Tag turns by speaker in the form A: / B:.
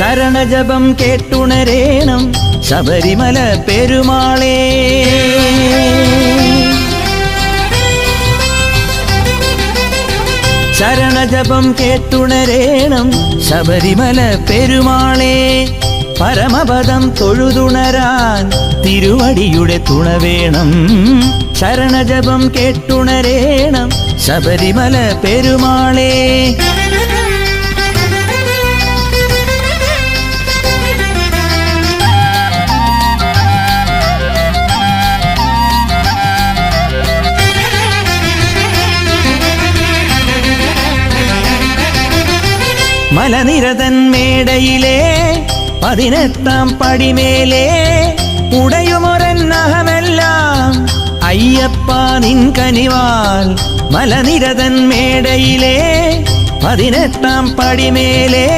A: ശരണജപം കേട്ടുണരേണം ശബരിമല പെരുമാളേ. ശരണജപം കേട്ടുണരേണം ശബരിമല പെരുമാളേ. പരമപദം തൊഴുതുണരാൻ തിരുവടിയുടെ തുണ വേണം. ശരണജപം കേട്ടുണരേണം ശബരിമല പെരുമാളേ. മലനിരതൻ മേടയിലെ 18 പടിമേലെ ഉടയുമൊരന്നഹമെല്ലാം അയ്യപ്പ നിൻ കനിവാൽ. മലനിരതൻ മേടയിലെ 18 പടിമേലെ